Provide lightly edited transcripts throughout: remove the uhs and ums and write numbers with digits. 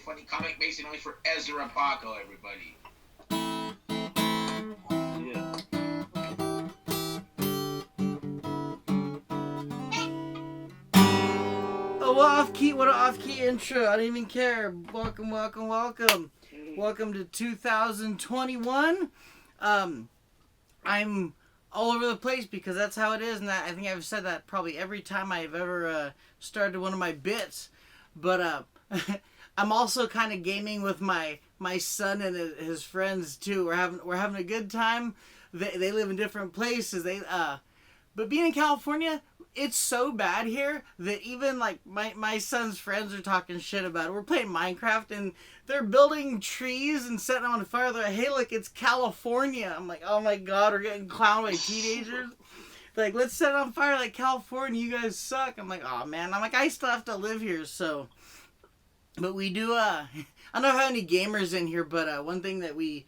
funny comic. Make some noise for Ezra and Paco, everybody. Yeah. Oh, off-key, what an off-key intro. I don't even care. Welcome, welcome, welcome. Welcome to 2021. I'm all over the place because that's how it is, and I think I've said that probably every time I've ever started one of my bits. But I'm also kind of gaming with my son and his friends too. We're having a good time. They live in different places. But being in California, it's so bad here that even like my son's friends are talking shit about it. We're playing Minecraft and they're building trees and setting them on fire. They're like, hey, look, it's California. I'm like, oh my god, we're getting clowned by teenagers. They're like, let's set it on fire like California. You guys suck. I'm like, oh man. I'm like, I still have to live here, so. But we do. I don't know how many gamers in here, but one thing that we,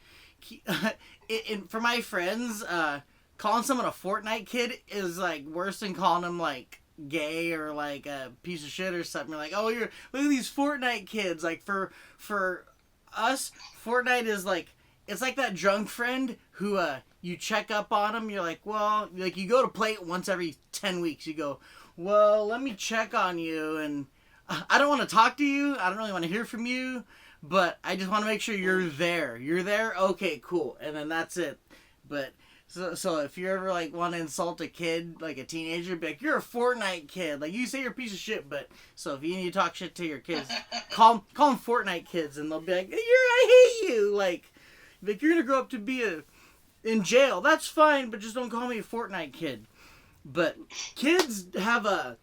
for my friends, calling someone a Fortnite kid is like worse than calling them like gay or like a piece of shit or something. You're like, oh, look at these Fortnite kids. Like for us, Fortnite is like, it's like that drunk friend who you check up on them. You're like, well, like you go to play it once every 10 weeks. You go, well, let me check on you, and I don't want to talk to you. I don't really want to hear from you, but I just want to make sure you're there. You're there? Okay, cool. And then that's it. But so if you ever like want to insult a kid, like a teenager, be like, you're a Fortnite kid. Like you say you're a piece of shit, but so if you need to talk shit to your kids, call them Fortnite kids, and they'll be like, I hate you. Like you're gonna grow up to be in jail. That's fine, but just don't call me a Fortnite kid. But kids have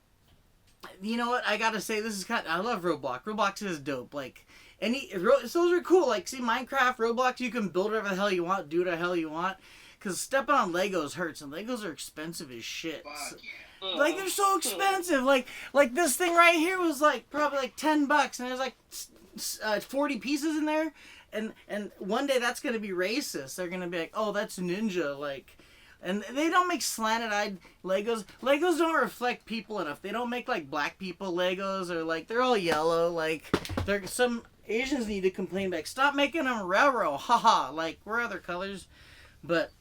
you know what? I gotta say, this is I love Roblox. Roblox is dope. Like, those are cool. Like, see, Minecraft, Roblox, you can build whatever the hell you want, do whatever the hell you want. Because stepping on Legos hurts, and Legos are expensive as shit. Fuck yeah. Like, they're so expensive. Like this thing right here was, like, probably, like, $10, and there's, like, 40 pieces in there. And one day that's gonna be racist. They're gonna be like, oh, that's Ninja, like. And they don't make slanted-eyed Legos. Legos don't reflect people enough. They don't make, like, black people Legos, or, like, they're all yellow. Like, some Asians need to complain back. Stop making them railroad. Haha. Like, we're other colors. But,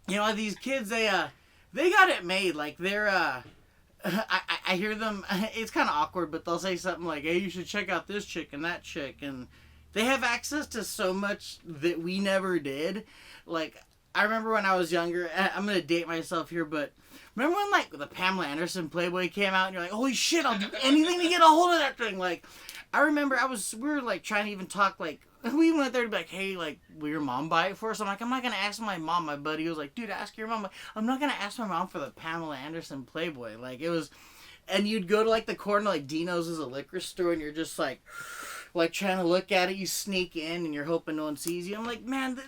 you know, these kids, they got it made. Like, they're, I hear them, it's kind of awkward, but they'll say something like, hey, you should check out this chick and that chick. And they have access to so much that we never did. Like, I remember when I was younger, I'm going to date myself here, but remember when, like, the Pamela Anderson Playboy came out and you're like, holy shit, I'll do anything to get a hold of that thing. Like, I remember we were, like, trying to even talk, like, we even went there to be like, hey, like, will your mom buy it for us? I'm like, I'm not going to ask my mom. My buddy was like, dude, ask your mom. I'm not going to ask my mom for the Pamela Anderson Playboy. Like, it was, and you'd go to, like, the corner, like, Dino's is a liquor store, and you're just, like trying to look at it, you sneak in and you're hoping no one sees you. I'm like, man,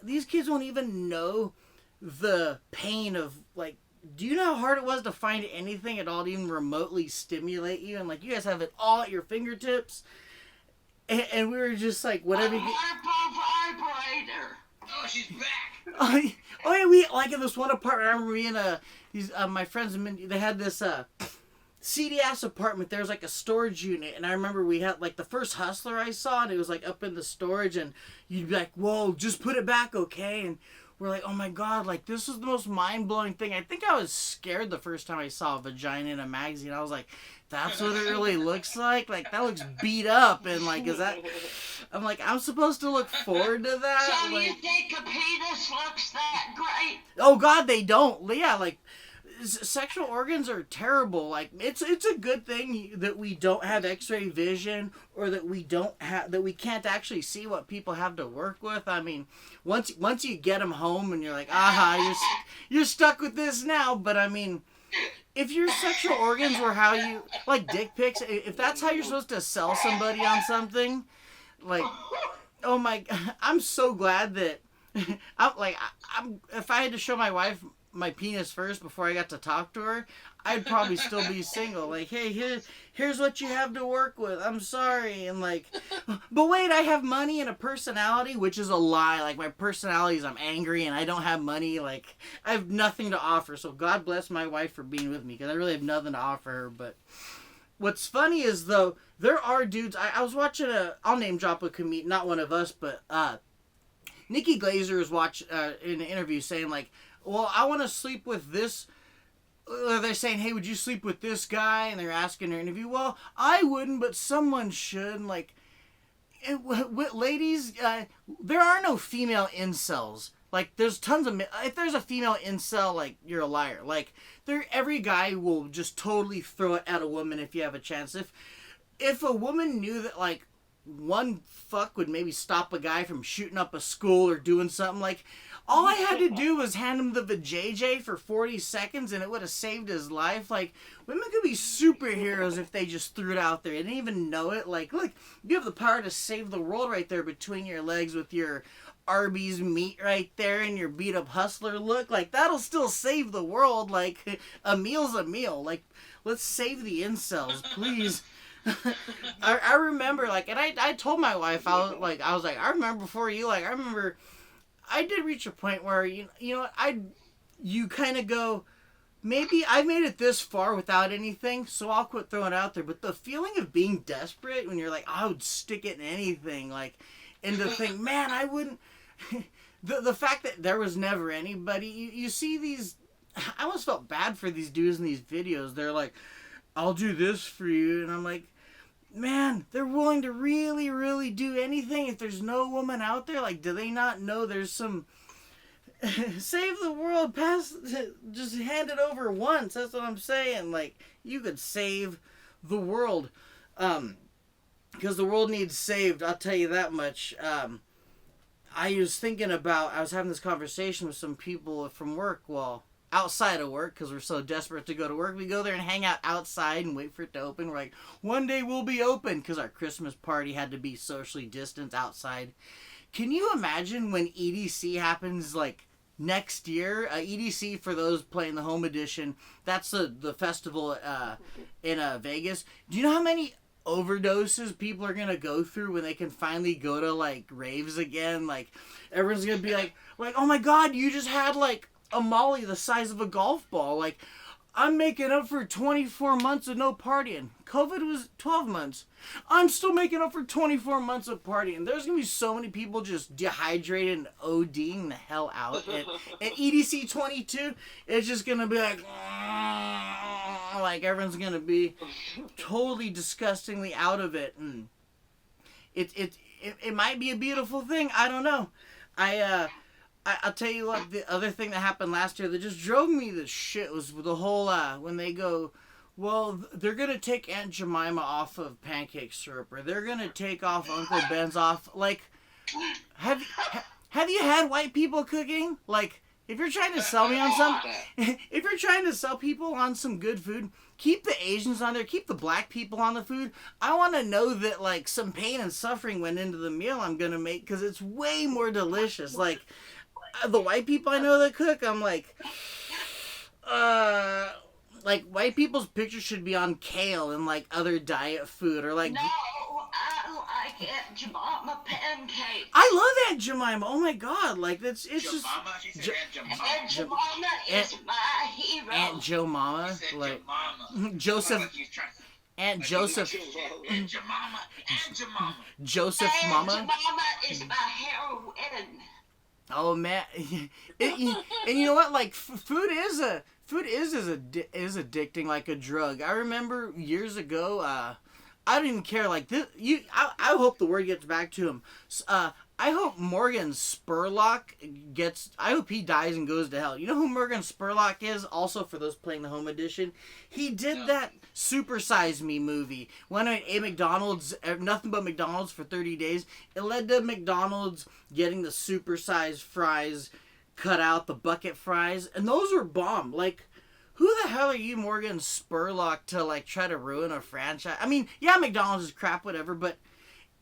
these kids won't even know the pain of, like, do you know how hard it was to find anything at all to even remotely stimulate you? And, like, you guys have it all at your fingertips. And we were just like, whatever you get. Oh, she's back. Oh yeah, we, like, in this one apartment, I remember me and my friends, they had this, seedy ass apartment. There was like a storage unit, and I remember we had like the first Hustler I saw, and it was like up in the storage, and you'd be like, whoa, just put it back, okay? And we're like, oh my god, like this was the most mind-blowing thing. I think I was scared the first time I saw a vagina in a magazine. I was like, that's what it really looks like? Like, that looks beat up, and like, is that, I'm like, I'm supposed to look forward to that? So like, you think a penis looks that great? oh god, they don't. Yeah, like, sexual organs are terrible. Like, it's a good thing that we don't have X-ray vision, or that we can't actually see what people have to work with. I mean, once you get them home and you're like, aha, you're stuck with this now. But I mean, if your sexual organs were how you like dick pics, if that's how you're supposed to sell somebody on something, like, oh my, I'm so glad that I'm if I had to show my wife my penis first before I got to talk to her, I'd probably still be single. Like, hey, here's what you have to work with. I'm sorry. And like, but wait, I have money and a personality, which is a lie. Like, my personality is I'm angry and I don't have money. Like, I have nothing to offer. So God bless my wife for being with me, because I really have nothing to offer her. But what's funny is, though, there are dudes. I was watching I'll name drop a comedian, not one of us, but Nikki Glazer was in an interview saying like, well, I want to sleep with this. They're saying, hey, would you sleep with this guy? And they're asking her interview, well, I wouldn't, but someone should. And like, ladies, there are no female incels. Like, there's tons of... If there's a female incel, like, you're a liar. Like, every guy will just totally throw it at a woman if you have a chance. If a woman knew that, like, one fuck would maybe stop a guy from shooting up a school or doing something, like, all I had to do was hand him the vajayjay for 40 seconds and it would have saved his life. Like, women could be superheroes if they just threw it out there. They didn't even know it. Like, look, you have the power to save the world right there between your legs with your Arby's meat right there and your beat up hustler look. Like, that'll still save the world. Like, a meal's a meal. Like, let's save the incels, please. I remember, like, and I told my wife, I was like, I remember before you, like, I remember... I did reach a point where, you know what, you kind of go, maybe I made it this far without anything, so I'll quit throwing it out there. But the feeling of being desperate when you're like, I would stick it in anything, like, and to think, man, I wouldn't, the fact that there was never anybody, you see these, I almost felt bad for these dudes in these videos. They're like, I'll do this for you, and I'm like, man, they're willing to really, really do anything if there's no woman out there. Like, do they not know there's some... Save the world, just hand it over once. That's what I'm saying. Like, you could save the world. Because the world needs saved, I'll tell you that much. I was having this conversation with some people from work, well... outside of work, because we're so desperate to go to work. We go there and hang out outside and wait for it to open. We're like, one day we'll be open, because our Christmas party had to be socially distanced outside. Can you imagine when EDC happens, like, next year? EDC, for those playing the home edition, that's the festival in Vegas. Do you know how many overdoses people are going to go through when they can finally go to, like, raves again? Like, everyone's going to be like, oh my god, you just had, like, a molly the size of a golf ball. Like, I'm making up for 24 months of no partying. COVID was 12 months. I'm still making up for 24 months of partying. There's going to be so many people just dehydrated and ODing the hell out. And EDC 22, it's just going to be like everyone's going to be totally disgustingly out of it. And it might be a beautiful thing. I don't know. I'll tell you what, the other thing that happened last year that just drove me to shit was the whole, when they go, well, they're going to take Aunt Jemima off of pancake syrup, or they're going to take off Uncle Ben's off. Like, have you had white people cooking? Like, if you're trying to sell me on if you're trying to sell people on some good food, keep the Asians on there, keep the black people on the food. I want to know that, like, some pain and suffering went into the meal I'm going to make, because it's way more delicious. Like, the white people I know that cook, I'm like white people's pictures should be on kale and, like, other diet food, or, like... No, I like Aunt Jemima pancakes. I love Aunt Jemima. Oh, my God. Like, it's Jemima? just... She said Aunt Jemima is my hero. Aunt Joe Mama. She said Like, Jemima. Joseph... Like he's trying- Aunt like Joseph... Aunt Jemima. Aunt Jemima. Joseph Aunt Mama. Jemima is my heroine. Oh, man. And you know what? Like, food is addicting like a drug. I remember years ago, I don't even care. Like, this, I hope the word gets back to him. I hope Morgan Spurlock I hope he dies and goes to hell. You know who Morgan Spurlock is? Also, for those playing the home edition, he did that Super Size Me movie. Went to a McDonald's, nothing but McDonald's for 30 days. It led to McDonald's getting the super size fries cut out, the bucket fries, and those were bomb. Like, who the hell are you, Morgan Spurlock, to, like, try to ruin a franchise? I mean, yeah, McDonald's is crap, whatever, but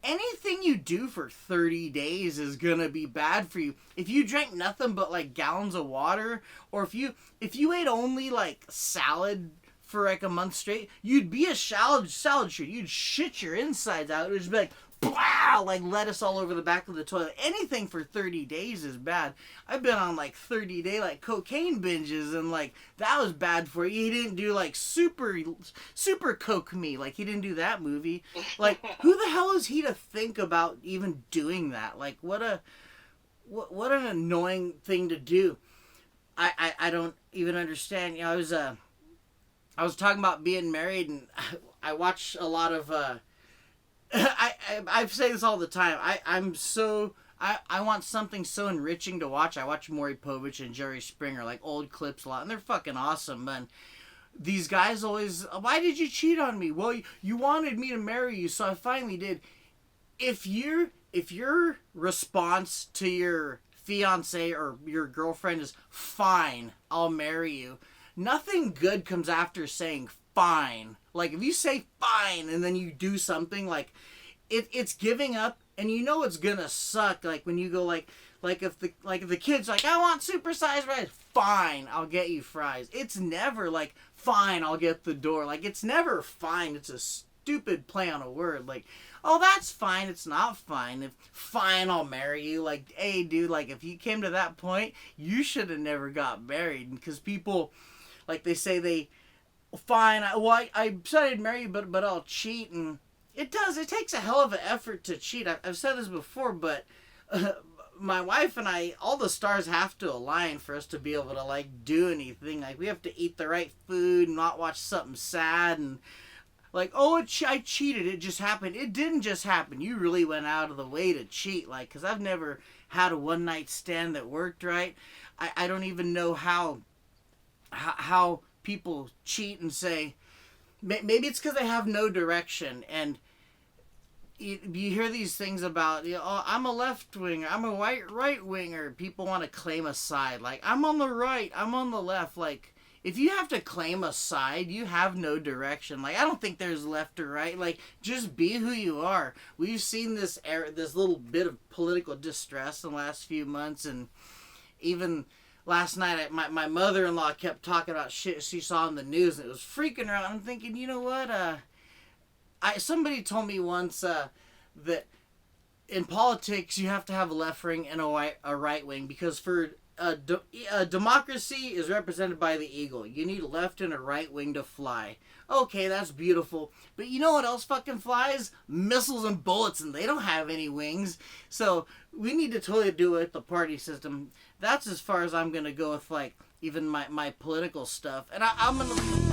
anything you do for 30 days is gonna be bad for you. If you drank nothing but, like, gallons of water, or if you ate only, like, salad for, like, a month straight, you'd be a salad shit. You'd shit your insides out. It would just be like, wow, like lettuce all over the back of the toilet. Anything for 30 days is bad. I've been on like 30-day like cocaine binges, and like that was bad for you. He didn't do like super coke me. Like he didn't do that movie. Like who the hell is he to think about even doing that? Like what an annoying thing to do. I don't even understand. You know, I was talking about being married, and I watch a lot of I say this all the time. I want something so enriching to watch. I watch Maury Povich and Jerry Springer, like old clips a lot, and they're fucking awesome, man. These guys always, why did you cheat on me? Well, you wanted me to marry you, so I finally did. If your response to your fiance or your girlfriend is fine, I'll marry you, nothing good comes after saying fine. Like if you say fine and then you do something, like it's giving up, and you know it's gonna suck. Like when you go like if the kid's like, I want supersized fries, fine, I'll get you fries. It's never like fine, I'll get the door. Like it's never fine. It's a stupid play on a word. Like, oh, that's fine. It's not fine. If fine, I'll marry you. Like, hey, dude, like if you came to that point, you should have never got married. Because people, like they say fine, I said I'd marry you, but I'll cheat, and it takes a hell of an effort to cheat. I've said this before, but my wife and I, all the stars have to align for us to be able to like do anything. Like we have to eat the right food and not watch something sad, and like, oh, I cheated, it just happened. It didn't just happen. You really went out of the way to cheat. Like, because I've never had a one night stand that worked right. I don't even know how people cheat and say, maybe it's because they have no direction. And you hear these things about, you know, oh, I'm a left winger, I'm a right winger. People want to claim a side. Like, I'm on the right, I'm on the left. Like, if you have to claim a side, you have no direction. Like, I don't think there's left or right. Like, just be who you are. We've seen this little bit of political distress in the last few months, and even last night, my mother-in-law kept talking about shit she saw in the news, and it was freaking her out. I'm thinking, you know what? Somebody told me once that in politics you have to have a left wing and a right wing, because for democracy is represented by the eagle. You need a left and a right wing to fly. Okay, that's beautiful. But you know what else fucking flies? Missiles and bullets, and they don't have any wings. So we need to totally do it with the party system. That's as far as I'm going to go with, like, even my political stuff. And I'm going to...